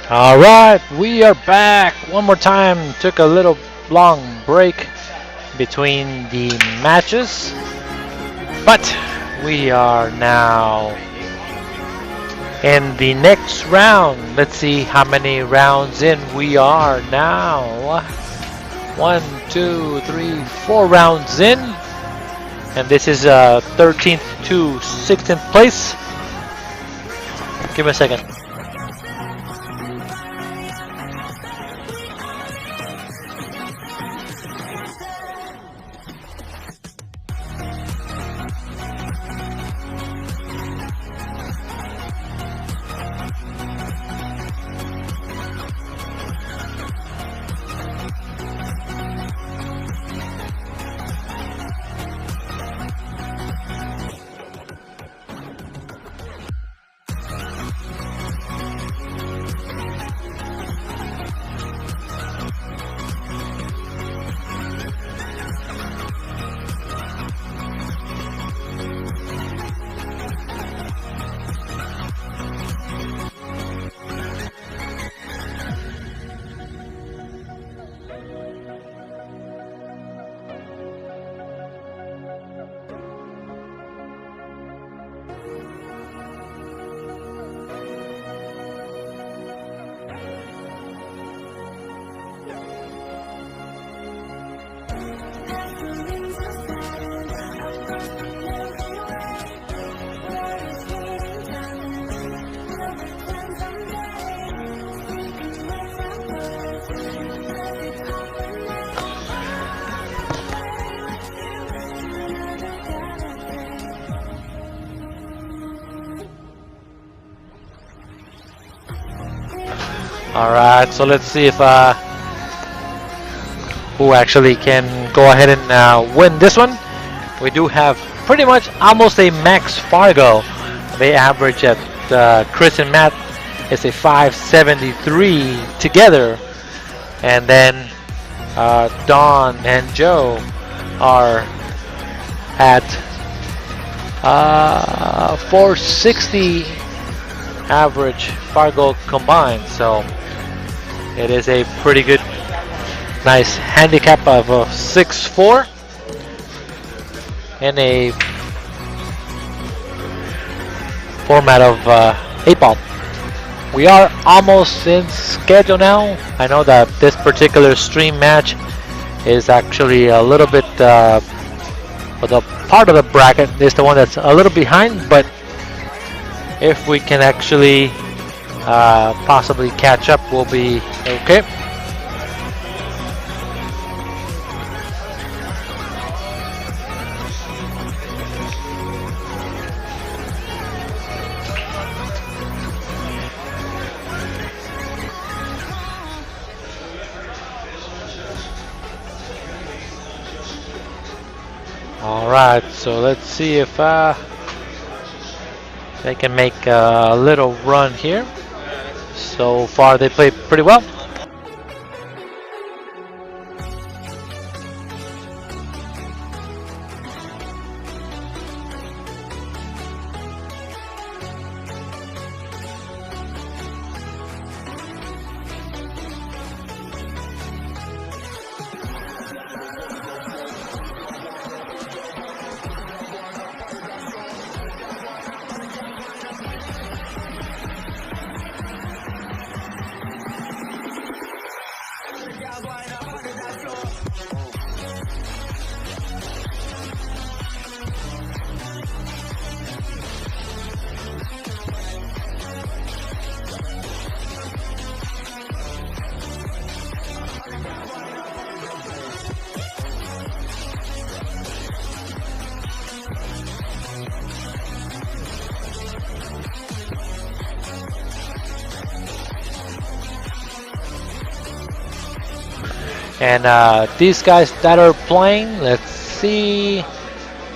All right, we are back one more time. Took a little long break between the matches, but we are now in the next round. Let's see how many rounds in we are now. 1, 2, 3, 4 rounds in, and this is 13th to 16th place. Give me a second. All right, so let's see if who actually can go ahead and win this one. We do have pretty much almost a max Fargo. They average at Chris and Matt is a 573 together, and then Don and Joe are at 460 average Fargo combined. So it is a pretty good, nice handicap of 6-4 in a format of 8-ball. We are almost in schedule now. I know that this particular stream match is actually a little bit, well, the part of the bracket is the one that's a little behind, but if we can actually possibly catch up, we'll be okay. All right, so let's see if they can make a little run here. So far, they played pretty well. And these guys that are playing, let's see,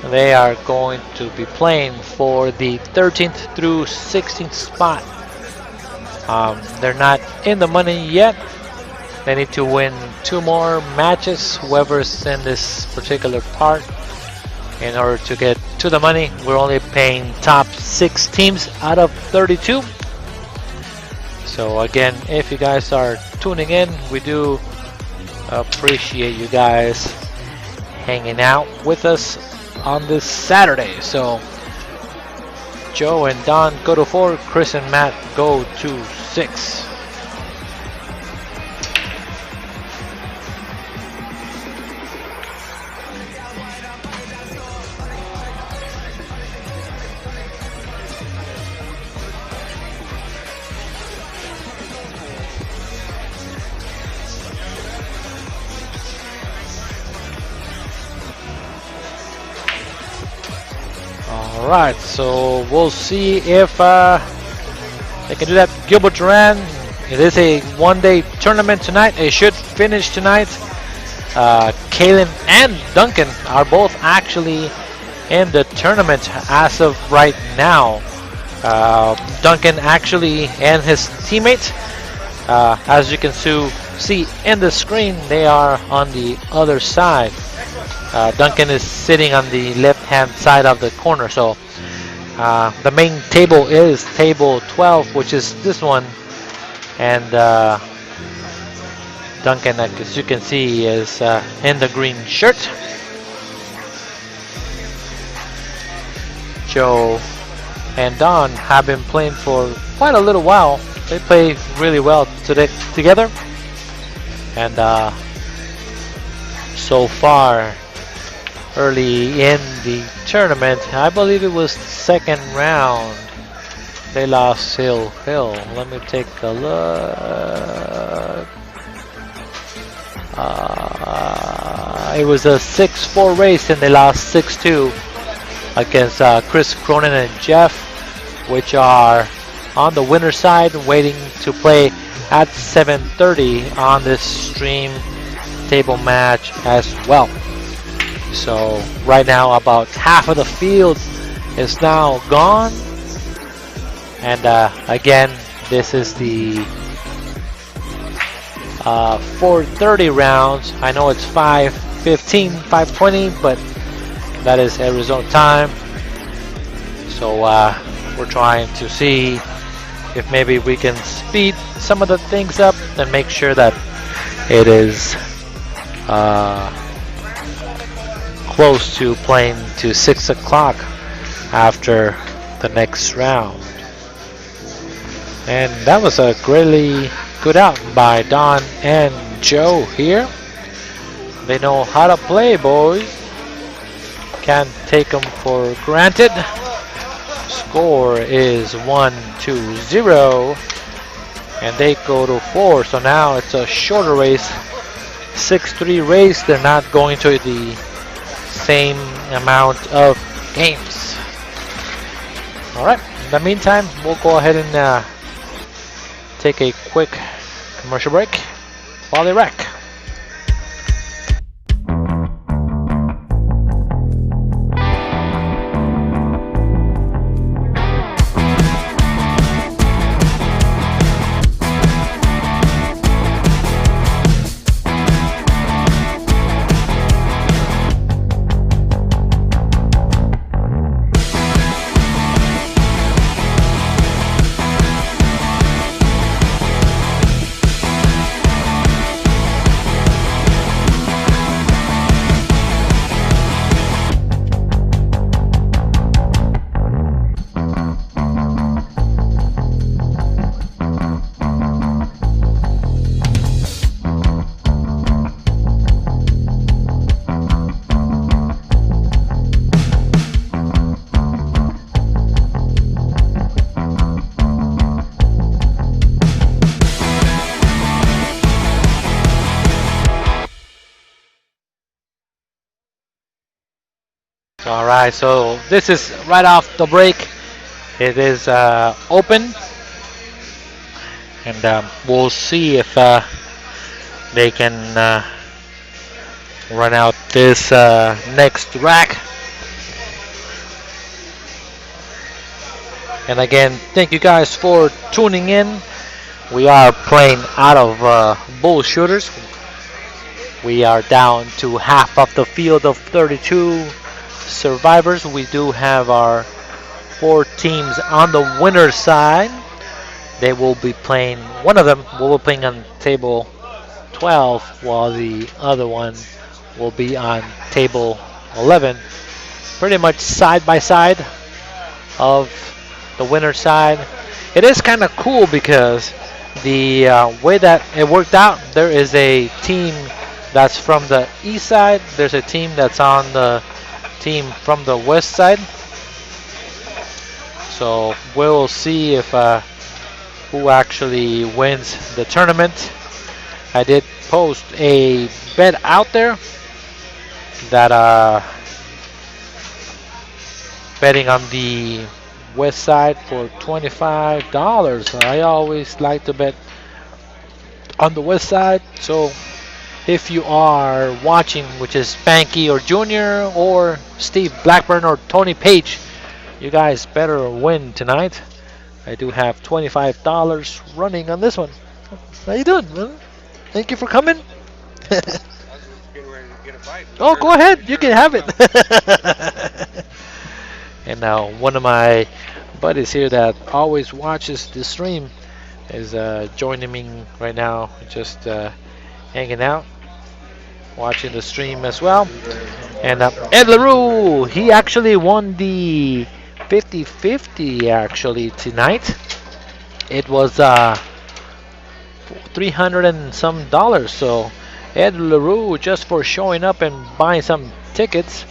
they are going to be playing for the 13th through 16th spot They're not in the money yet. They need to win 2 more matches, whoever's in this particular part, in order to get to the money. We're only paying top 6 teams out of 32. So again, if you guys are tuning in, we do appreciate you guys hanging out with us on this Saturday. So Joe and Don go to 4, Chris and Matt go to 6. Alright, so we'll see if they can do that. Gilbert Duran, it is a one-day tournament tonight. It should finish tonight. Kalen and Duncan are both actually in the tournament as of right now. Duncan actually and his teammate, as you can see in the screen, they are on the other side. Duncan is sitting on the left-hand side of the corner. So the main table is table 12, which is this one, and Duncan, as you can see, is in the green shirt. Joe and Don have been playing for quite a little while. They play really well together, and so far, early in the tournament, I believe it was second round, they lost Hill. Let me take a look. It was a 6-4 race and they lost 6-2 against Chris Cronin and Jeff, which are on the winner side, waiting to play at 7:30 on this stream table match as well. So right now about half of the field is now gone, and again, this is the 4:30 rounds. I know it's 5:15, 5:20, but that is Arizona time. So we're trying to see if maybe we can speed some of the things up and make sure that it is close to playing to 6 o'clock after the next round. And that was a really good out by Don and Joe here. They know how to play, boys. Can't take them for granted. Score is 1-0, and they go to 4. So now it's a shorter race, 6-3 race. They're not going to the same amount of games. All right. In the meantime, we'll go ahead and take a quick commercial break while they wreck. Alright, so this is right off the break. It is open, and we'll see if they can run out this next rack. And again, thank you guys for tuning in. We are playing out of bull shooters. We are down to half of the field of 32 survivors. We do have our 4 teams on the winner's side. They will be playing, one of them will be playing on table 12, while the other one will be on table 11. Pretty much side by side of the winner's side. It is kind of cool because the way that it worked out, there is a team that's from the east side, there's a team that's on the team from the west side. So we'll see if who actually wins the tournament. I did post a bet out there that betting on the west side for $25. I always like to bet on the west side. So if you are watching, which is Spanky or Junior or Steve Blackburn or Tony Page, you guys better win tonight. I do have $25 running on this one. How you doing, man? Thank you for coming. Oh, go ahead. You can have it. And now one of my buddies here that always watches the stream is joining me right now, just hanging out, watching the stream as well. And Ed LaRue, he actually won the 50-50 actually tonight. It was $300 and some. So Ed LaRue, just for showing up and buying some tickets,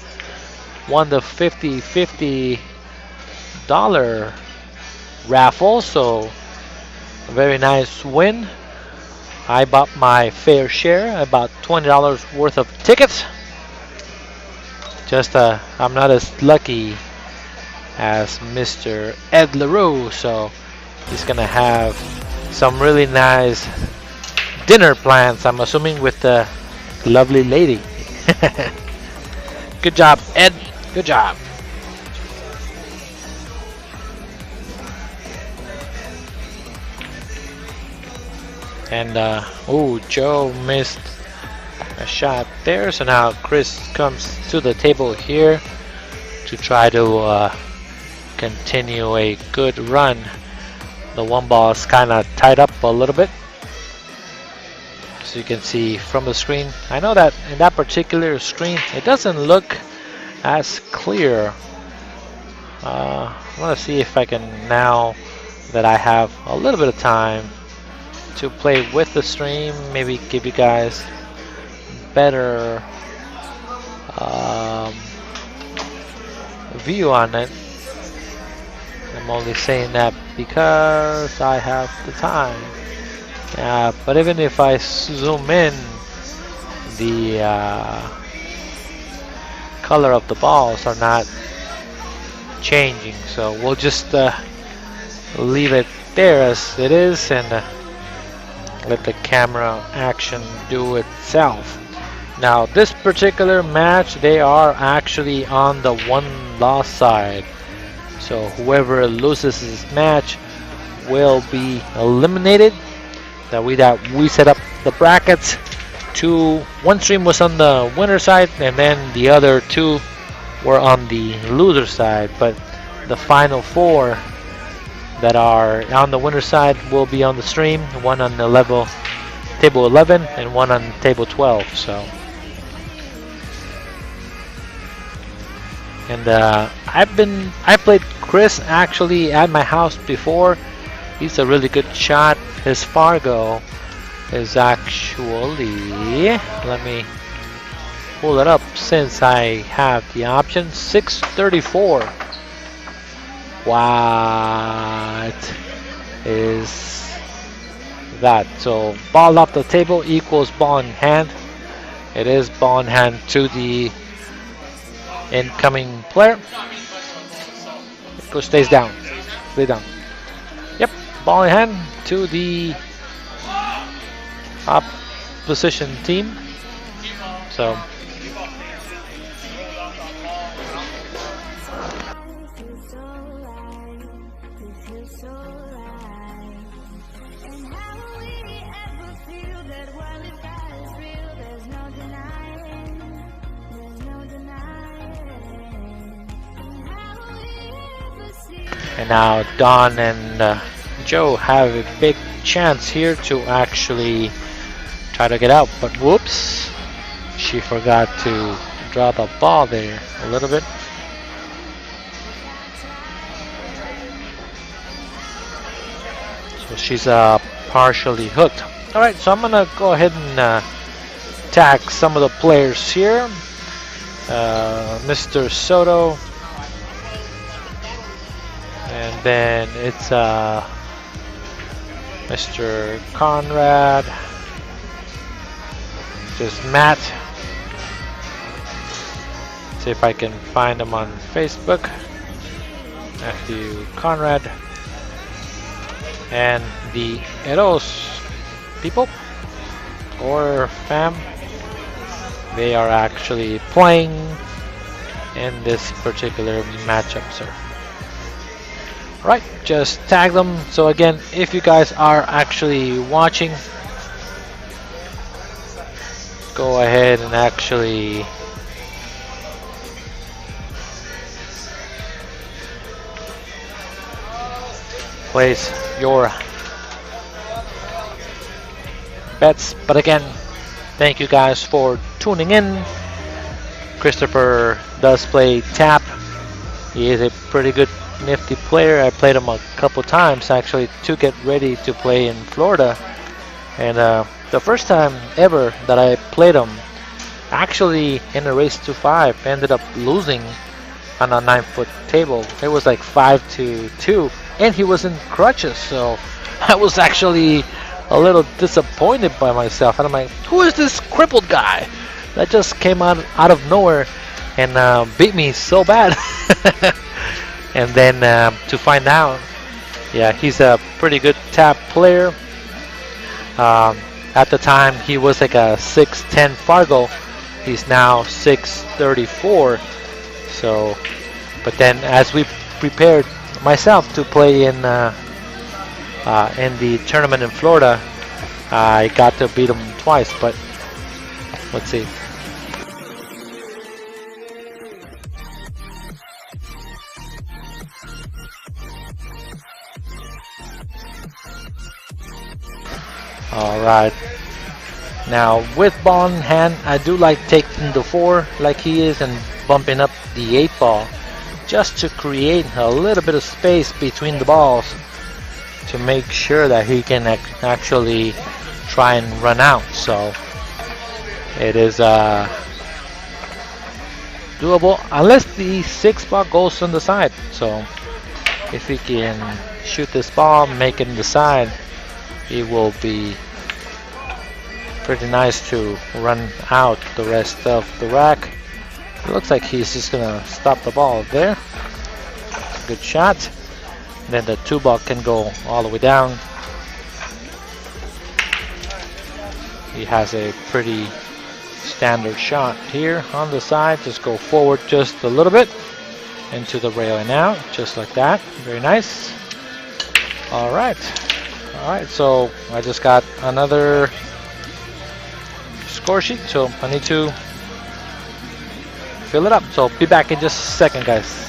won the $50-50 raffle. So a very nice win. I bought my fair share, about $20 worth of tickets. Just I'm not as lucky as Mr. Ed LaRue, so he's gonna have some really nice dinner plans, I'm assuming, with the lovely lady. Good job, Ed. Good job. And oh, Joe missed a shot there, so now Chris comes to the table here to try to continue a good run. The one ball is kind of tied up a little bit, so you can see from the screen. I know that in that particular screen it doesn't look as clear. I want to see if I can, now that I have a little bit of time to play with the stream, maybe give you guys better view on it. I'm only saying that because I have the time. But even if I zoom in, the color of the balls are not changing, so we'll just leave it there as it is and let the camera action do itself. Now this particular match, they are actually on the one-loss side, so whoever loses this match will be eliminated. That we set up the brackets. One stream was on the winner side, and then the other 2 were on the loser side. But the final 4 that are on the winner side will be on the stream. One on the table 11, and one on table 12. So, and I played Chris actually at my house before. He's a really good shot. His Fargo is actually, let me pull it up since I have the option, 634. What is that? So ball off the table equals ball in hand. It is ball in hand to the incoming player. It stays down. Stay down. Yep, ball in hand to the opposition team. So And now Don and Joe have a big chance here to actually try to get out. But whoops, she forgot to draw the ball there a little bit. So she's partially hooked. Alright, so I'm going to go ahead and tag some of the players here. Mr. Soto. And then it's Mr. Conrad. Just Matt. See if I can find him on Facebook. Matthew Conrad. And the Eros people or fam, they are actually playing in this particular matchup, sir. Right, just tag them. So again, if you guys are actually watching, go ahead and actually place your bets. But again, thank you guys for tuning in. Christopher does play tap. He is a pretty good nifty player. I played him a couple times actually to get ready to play in Florida, and the first time ever that I played him, actually in a race to 5, ended up losing on a 9-foot table. It was like 5-2, and he was in crutches, so I was actually a little disappointed by myself, and I'm like, who is this crippled guy that just came out of nowhere and beat me so bad? And then to find out, yeah, he's a pretty good tap player. At the time, he was like a 6'10 Fargo. He's now 6'34. So, but then as we prepared myself to play in the tournament in Florida, I got to beat him twice. But let's see. Alright, now with ball in hand, I do like taking the 4 like he is and bumping up the 8 ball just to create a little bit of space between the balls to make sure that he can actually try and run out. So it is doable unless the 6 ball goes on the side. So if he can shoot this ball, make it in the side, it will be pretty nice to run out the rest of the rack. It looks like he's just gonna stop the ball there. Good shot. Then the 2 ball can go all the way down. He has a pretty standard shot here on the side. Just go forward just a little bit into the rail and out, just like that. Very nice. All right. Alright, so I just got another score sheet, so I need to fill it up. So be back in just a second, guys.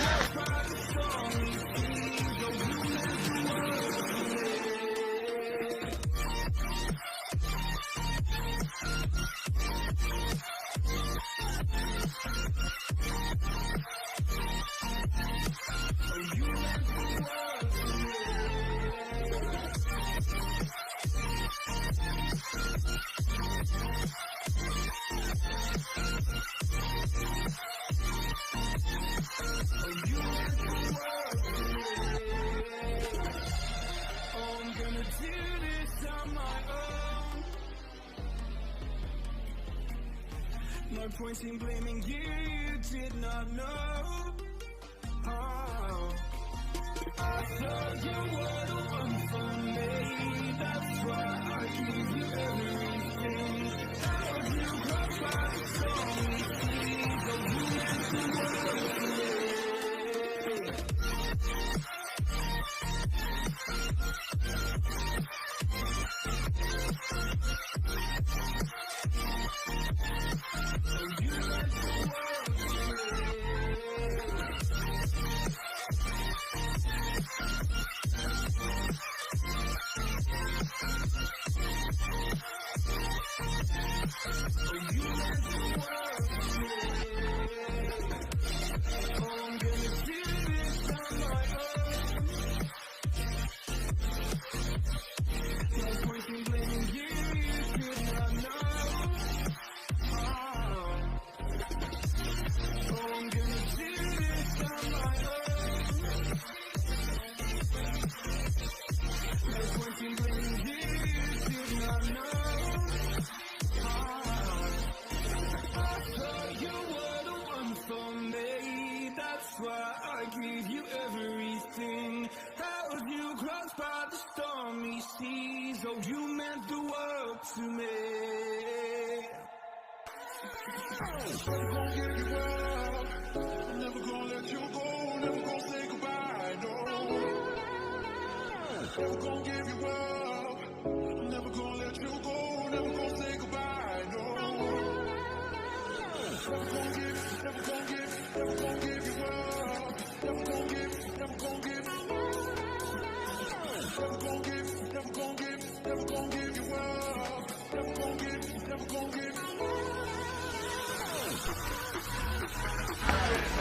No point in blaming you, you did not know. Oh. I thought you were the one for me. That's why I gave you everything. Held you up by the stormy seas, but you meant the world to me. Never gonna give you up. I'm never gonna let you go. Never gonna say goodbye. No. Never gonna give you up. I'm never gonna let you go. Never gonna say goodbye. No. Never gonna give, never gonna give, never gonna give you up. Never gonna give, never gonna give. Never gonna give, never gonna give, never gonna give you up. Never gonna give, never gonna give.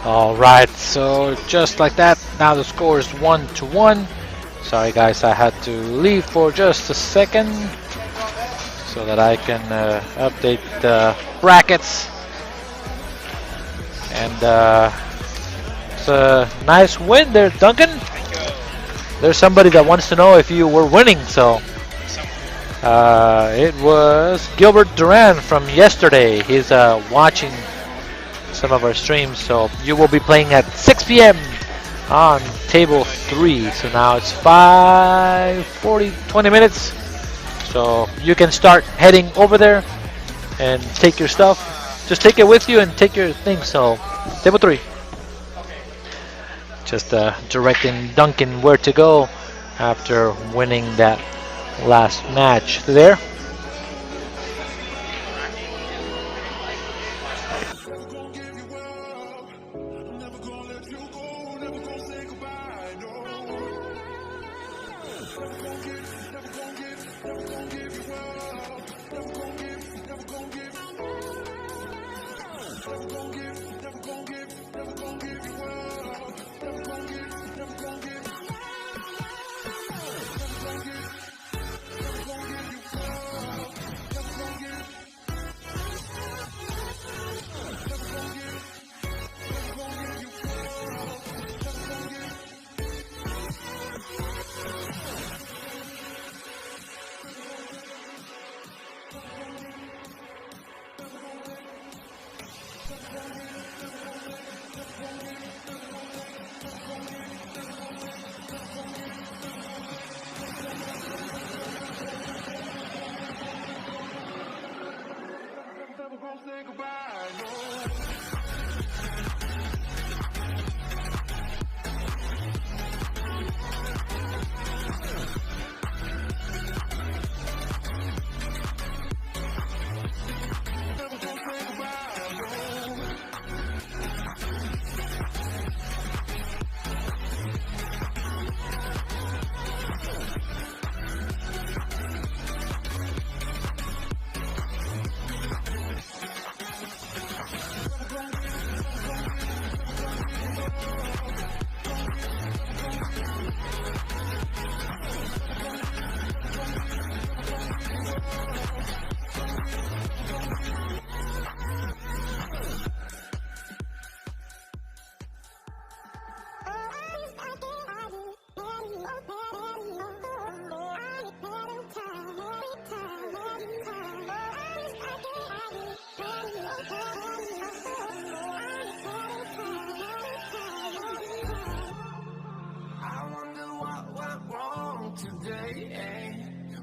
All right, so just like that, now the score is 1-1. Sorry guys, I had to leave for just a second so that I can update the brackets. And it's a nice win there, Duncan. There's somebody that wants to know if you were winning, so it was Gilbert Duran from yesterday. He's watching some of our streams, so you will be playing at 6 p.m. on table 3. So now it's 5:40, 20 minutes. So you can start heading over there and take your stuff. Just take it with you and take your things. So table 3. Just directing Duncan where to go after winning that last match there.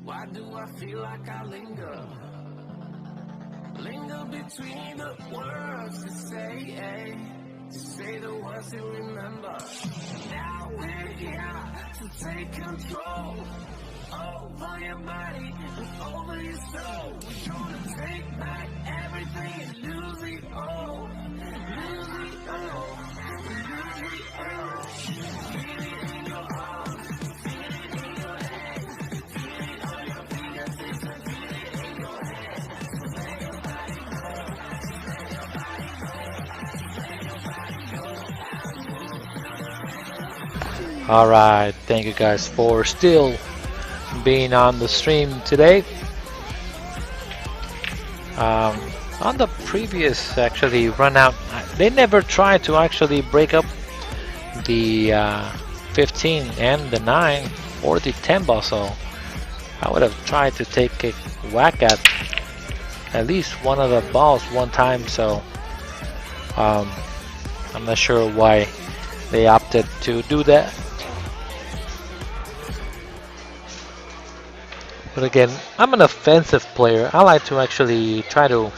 Why do I feel like I linger? Linger between the words to say the words to remember. Now we're here to take control over your body and over your soul. We're gonna take back everything and lose it all. Lose it all. Lose it all. Feel it in your heart. Feel it in your head. Feel it on your fingertips and feel it in your head. Let your body go. Let your body go. Let your body go. All right, thank you guys for still being on the stream today. On the previous actually run out, they never tried to actually break up the 15 and the 9 or the 10 ball, so I would have tried to take a whack at least one of the balls one time, so I'm not sure why they opted to do that. But again, I'm an offensive player. I like to actually try to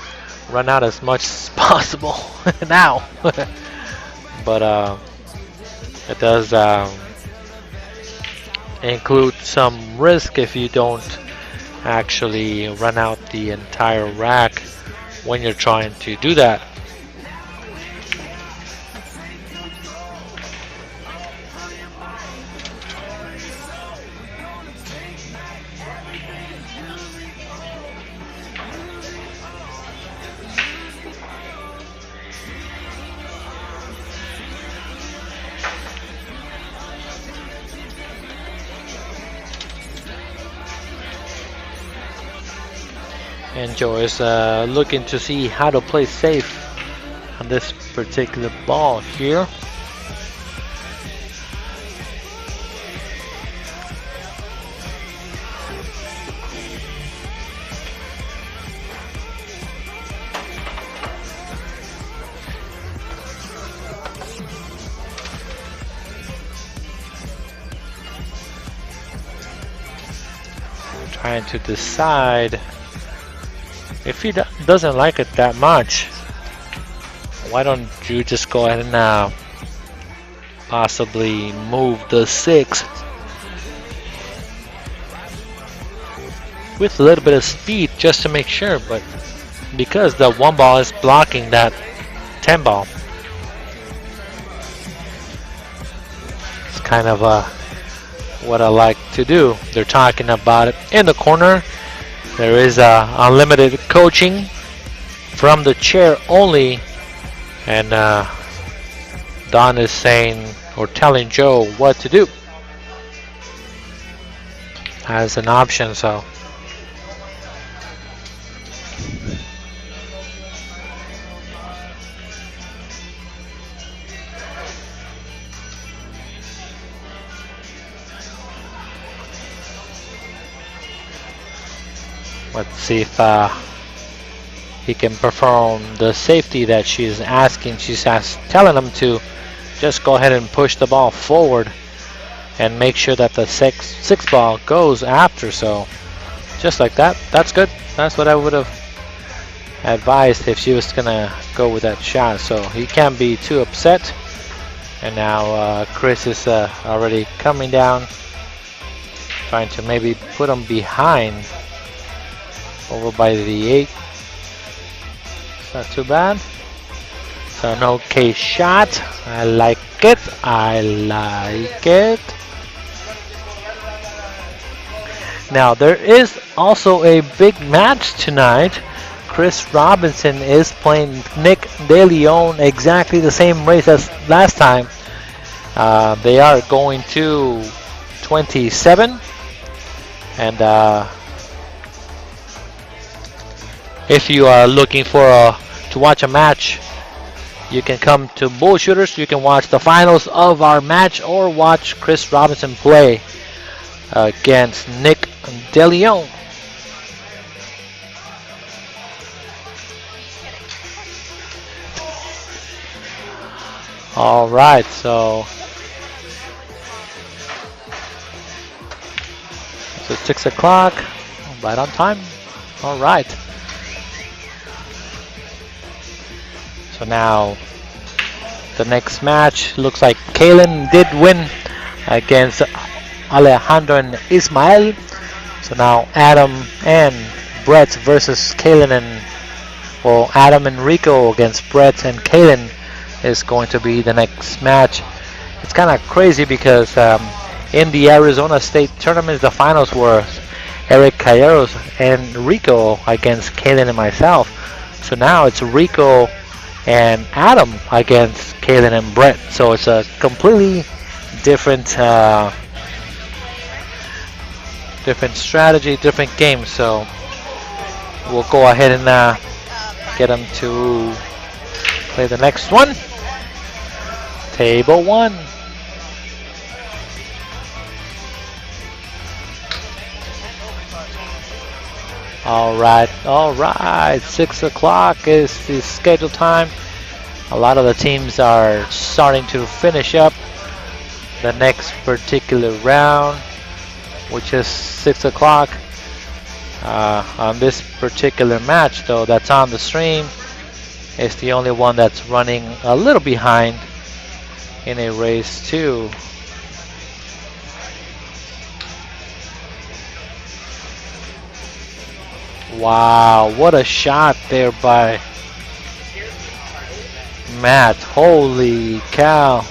run out as much as possible now. But it does include some risk if you don't actually run out the entire rack when you're trying to do that. And Joe is looking to see how to play safe on this particular ball here. Trying to decide. If he doesn't like it that much, why don't you just go ahead and possibly move the 6 with a little bit of speed just to make sure, but because the 1 ball is blocking that 10 ball, it's kind of what I like to do. They're talking about it in the corner. There is unlimited coaching from the chair only, and Don is saying or telling Joe what to do as an option. So let's see if he can perform the safety that she's asking. She's telling him to just go ahead and push the ball forward and make sure that the six ball goes after. So just like that, that's good. That's what I would have advised if she was gonna go with that shot. So he can't be too upset. And now Chris is already coming down, trying to maybe put him behind over by the 8. It's not too bad. So an okay shot. I like it. I like it. Now there is also a big match tonight. Chris Robinson is playing Nick De Leon, exactly the same race as last time. They are going to 27, and if you are looking for to watch a match, you can come to Bullshooters. You can watch the finals of our match or watch Chris Robinson play against Nick De Leon. All right, so it's 6 o'clock, right on time. All right. So now the next match looks like Kalen did win against Alejandro and Ismael. So now Adam and Brett versus Kalen, and well, Adam and Rico against Brett and Kalen is going to be the next match. It's kind of crazy because in the Arizona State tournaments, the finals were Eric Calleros and Rico against Kalen and myself. So now it's Rico and Adam against Kalen and Brett. So it's a completely different different strategy, different game. So we'll go ahead and get them to play the next one. Table 1. All right. 6 o'clock is the scheduled time. A lot of the teams are starting to finish up the next particular round, which is 6 o'clock. On this particular match, though, that's on the stream, it's the only one that's running a little behind in a race too. Wow, what a shot there by Matt. Holy cow.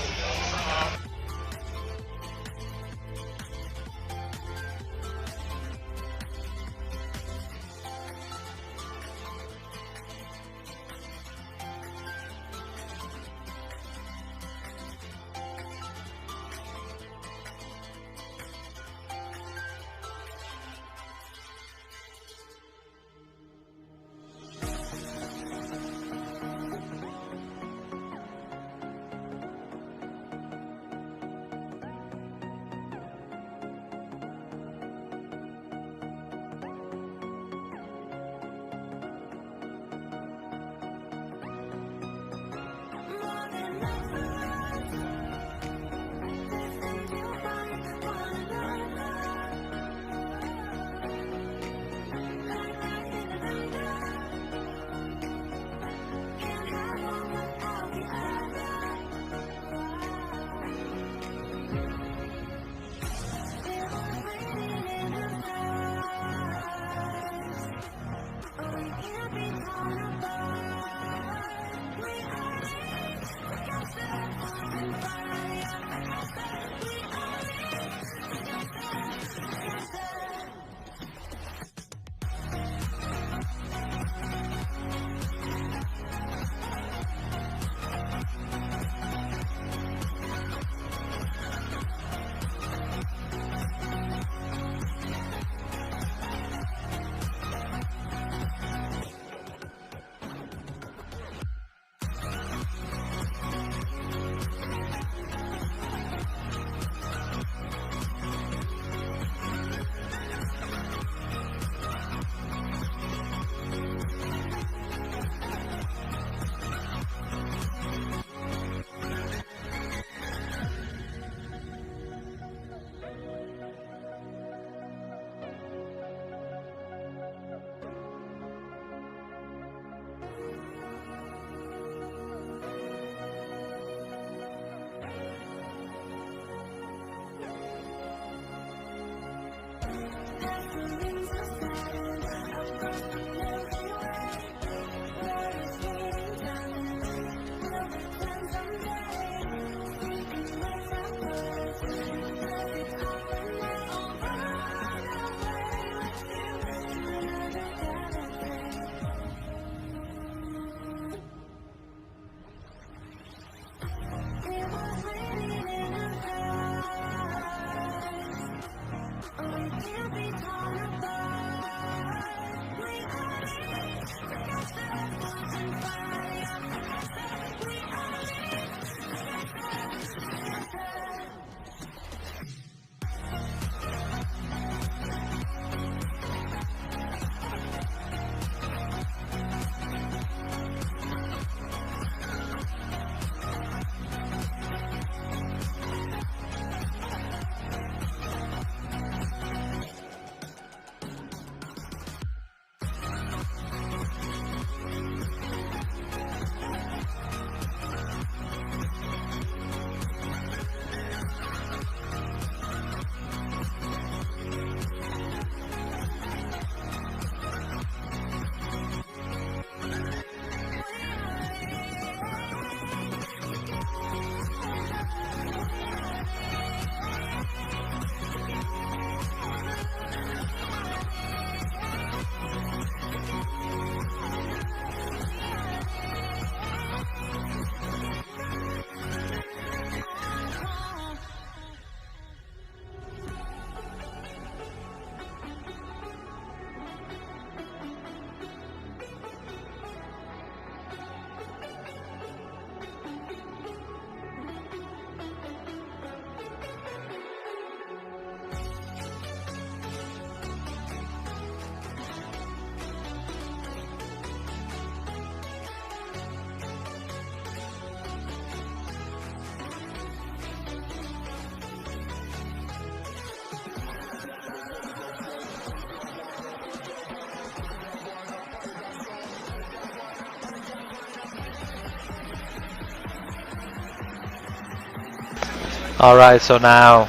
Alright, so now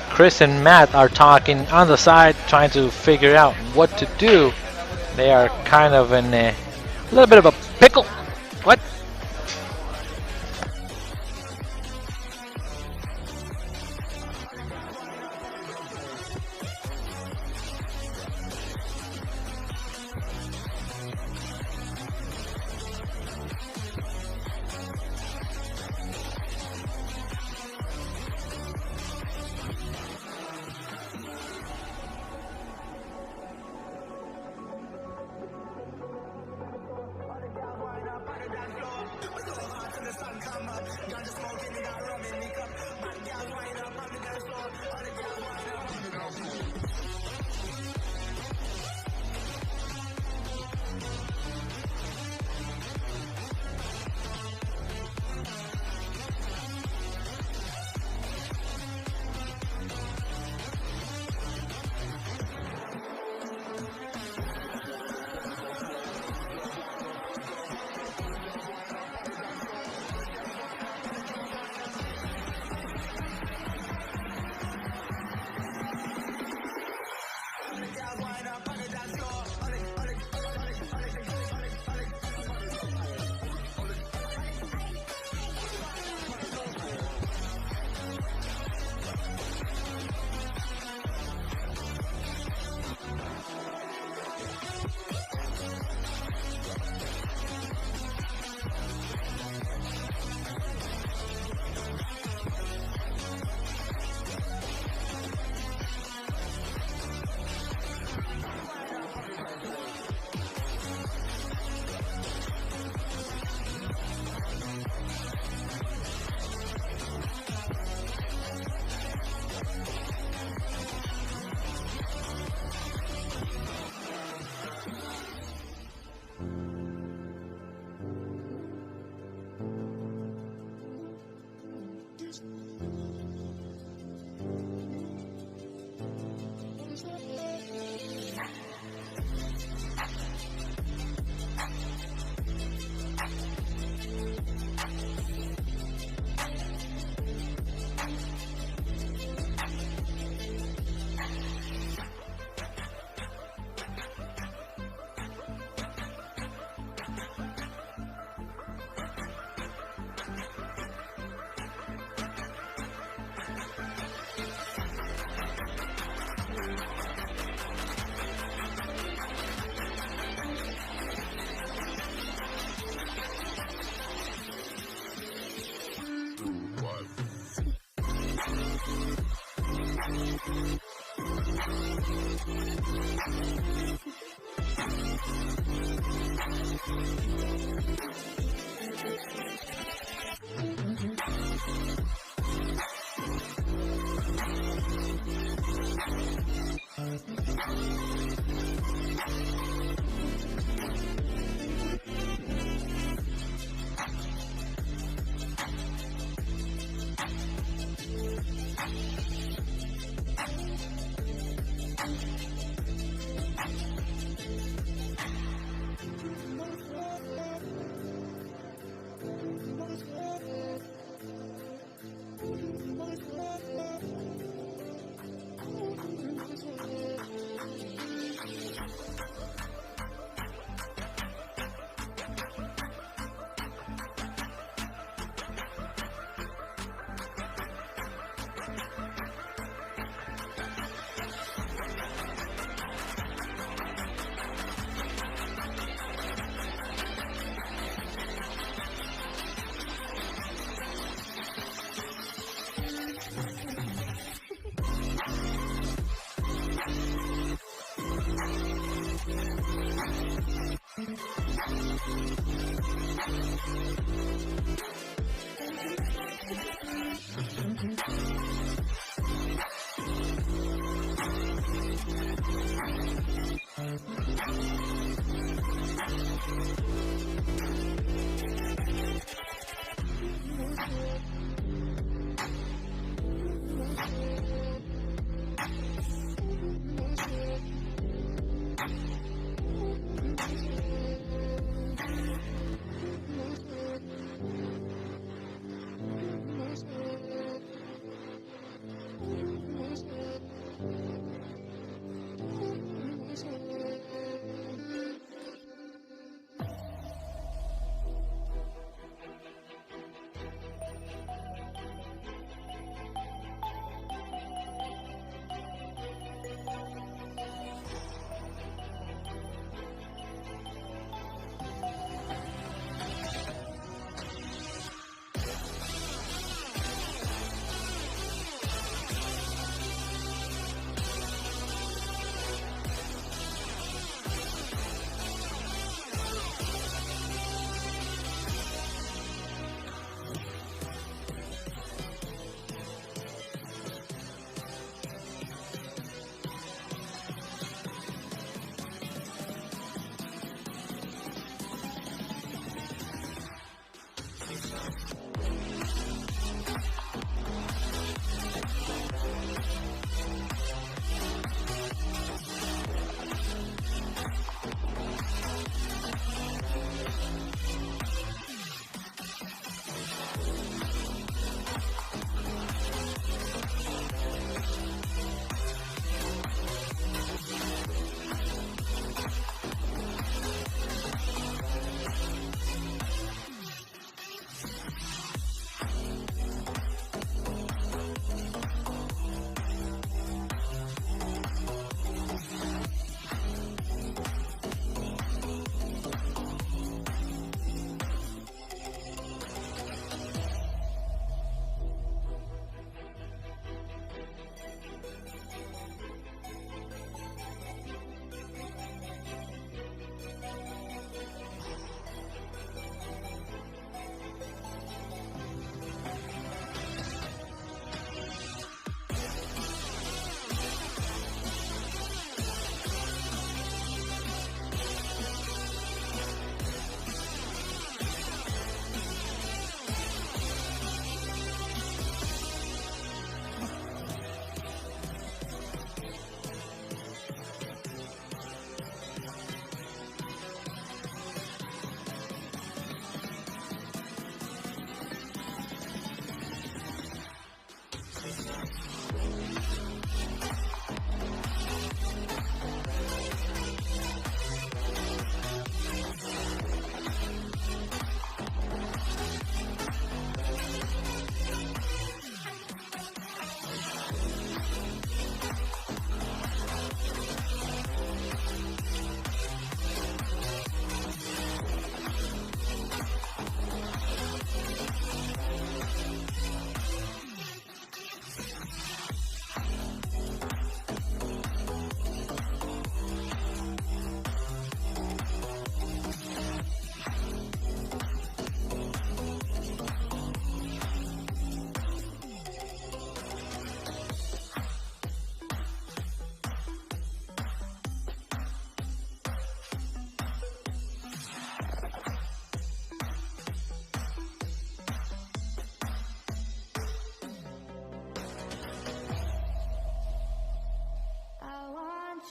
Chris and Matt are talking on the side, trying to figure out what to do. They are kind of in a little bit of a pickle. What?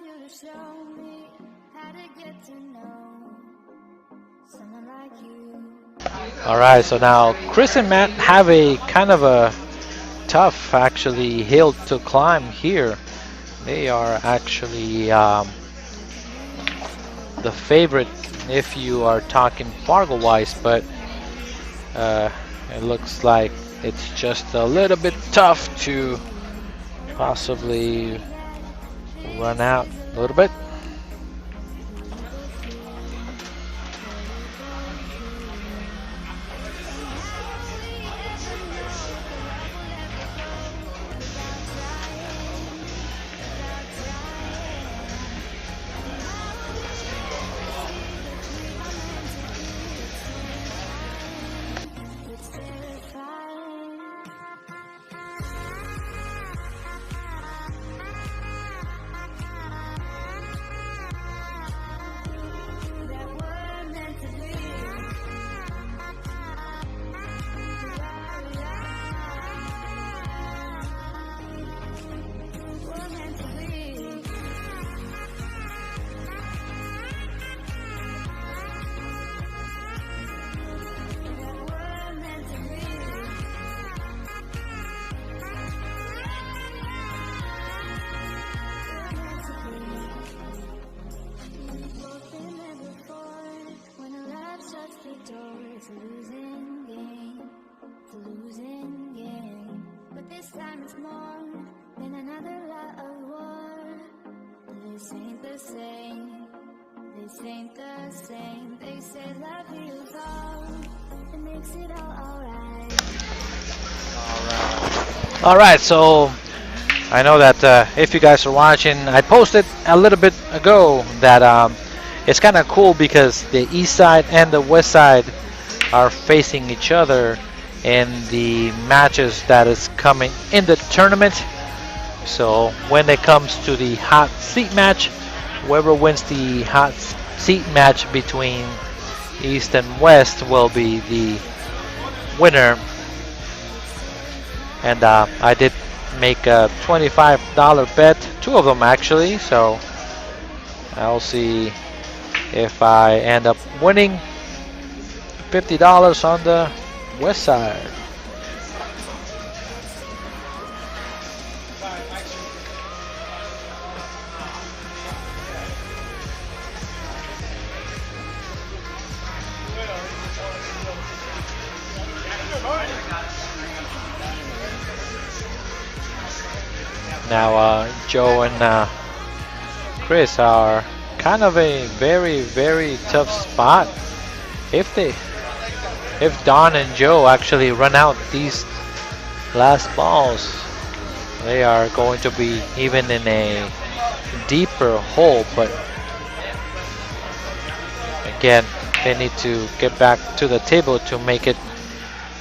you to show me how to get to know someone like you. All right, so now Chris and Matt have a kind of a tough, actually, hill to climb here. They are actually the favorite if you are talking Fargo-wise, but it looks like it's just a little bit tough to possibly run out a little bit. All right, so I know that if you guys are watching, I posted a little bit ago that it's kind of cool because the east side and the west side are facing each other in the matches that is coming in the tournament. So when it comes to the hot seat match, whoever wins the hot seat match between east and west will be the winner. And I did make a $25 bet, two of them actually, so I'll see if I end up winning $50 on the west side. Now Joe and Chris are kind of a very, very tough spot. If Don and Joe actually run out these last balls, they are going to be even in a deeper hole. But again, they need to get back to the table to make it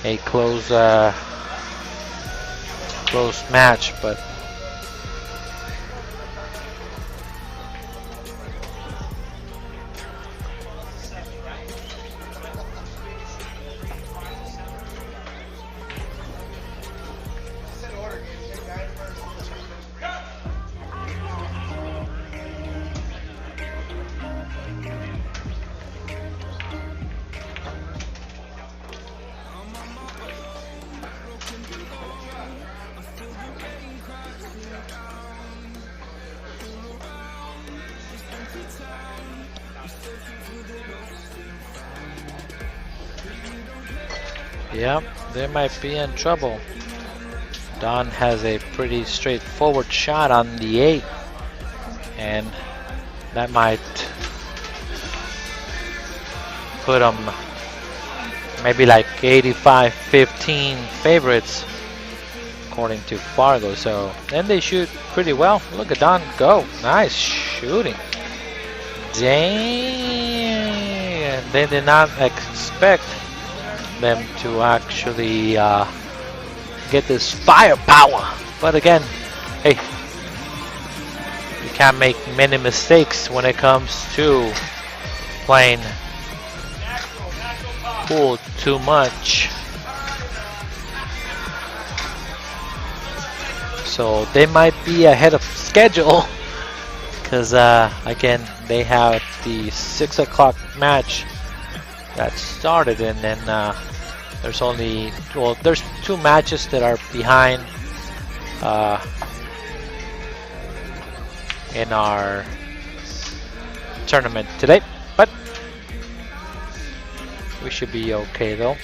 a close match. But yeah, they might be in trouble. Don has a pretty straightforward shot on the 8, and that might put them maybe like 85-15 favorites according to Fargo. So then they shoot pretty well. Look at Don go. Nice shooting. Dang. They did not expect them to actually get this firepower. But again, hey, you can't make many mistakes when it comes to playing pool too much. So they might be ahead of schedule because again they have the 6 o'clock match that started, and then there's only there's 2 matches that are behind in our tournament today, but we should be okay though.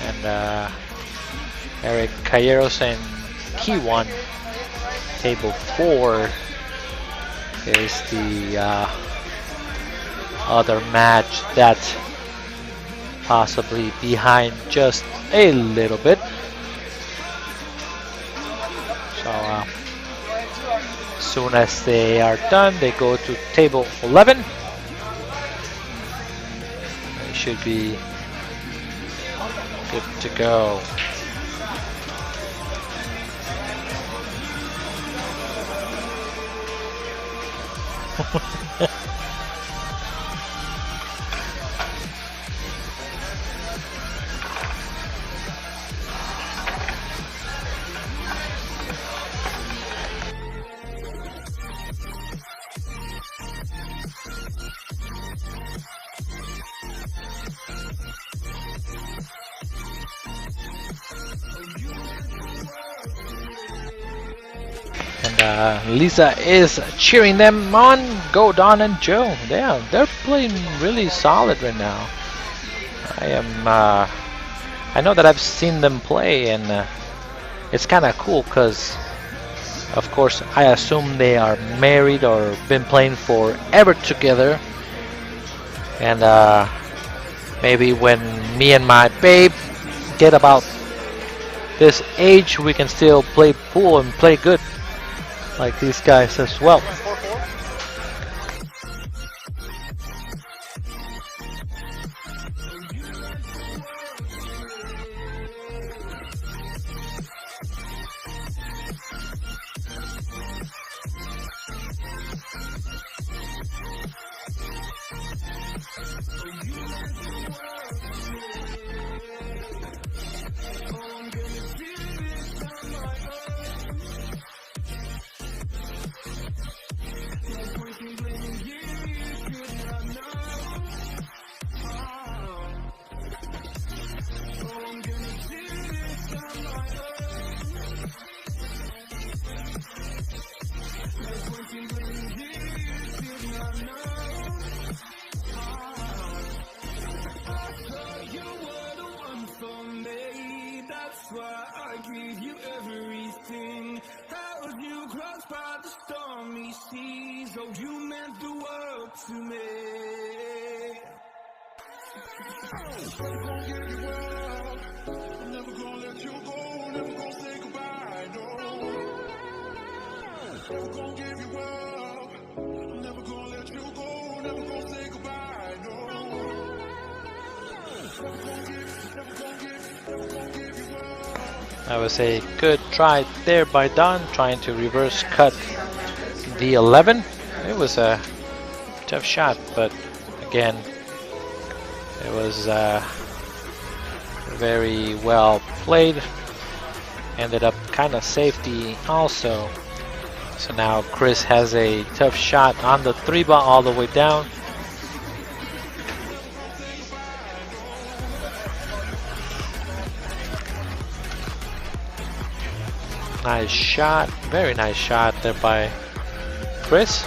And Eric Calleros and Kiwan, table 4 is the other match that's possibly behind just a little bit. So as soon as they are done, they go to table 11. They should be good to go. And Lisa is cheering them on. Go Don and Joe. Yeah, they're playing really solid right now. I know that I've seen them play, and it's kind of cool because, of course, I assume they are married or been playing forever together. And maybe when me and my babe get about this age, we can still play pool and play good like these guys as well. That was a good try there by Don, trying to reverse cut the 11. It was a tough shot, but again, it was very well played. Ended up kind of safety also. So now Chris has a tough shot on the 3-ball all the way down. Nice shot, very nice shot there by Chris.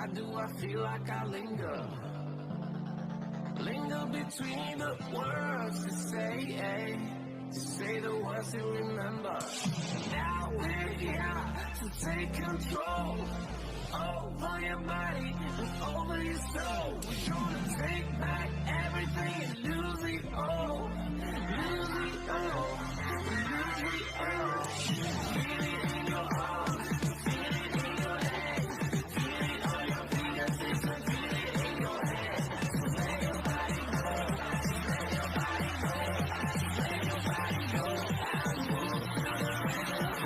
Why do I feel like I linger? Linger between the words to say the words to remember. Now we're here to take control over your body and over your soul. We're gonna take back everything and lose it all. Lose it all. Lose it all. Feel it in your heart. Feel it in your head. Feel it on your fingertips and feel it in your head. Let your body go. Let your body go. Let your body go. And move to the rhythm.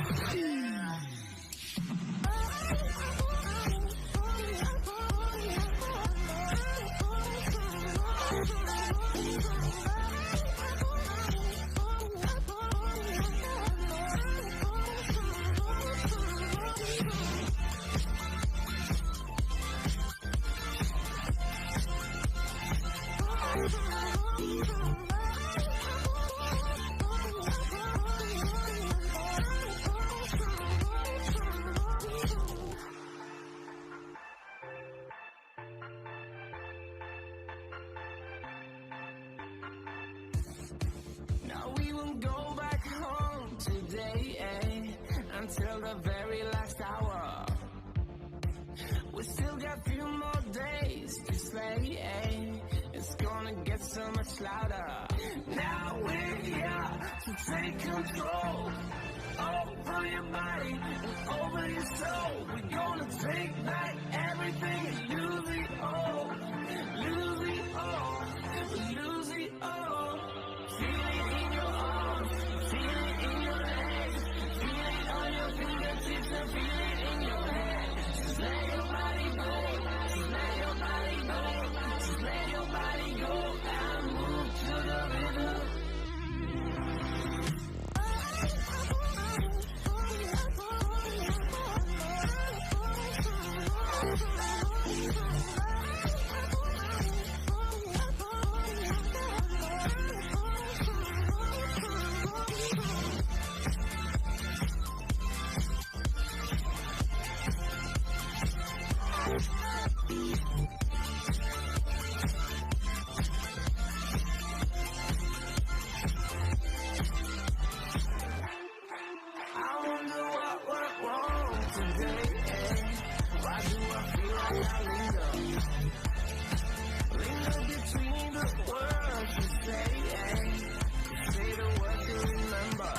Now we won't go back home today, until the very last hour. We still got few more days to slay, it's gonna get so much louder. Now we're here to take control over your body and over your soul. We're gonna take back everything and lose it all. Lose it all. Lose it all. Feel it in your arms, feel it in your legs, feel it on your fingertips and feel it in your head. Just let your body go, just let your body go, just let your body go and move to the rhythm. I wonder what went wrong today, Why do I feel like I linger? Linger between the words you say the words you remember.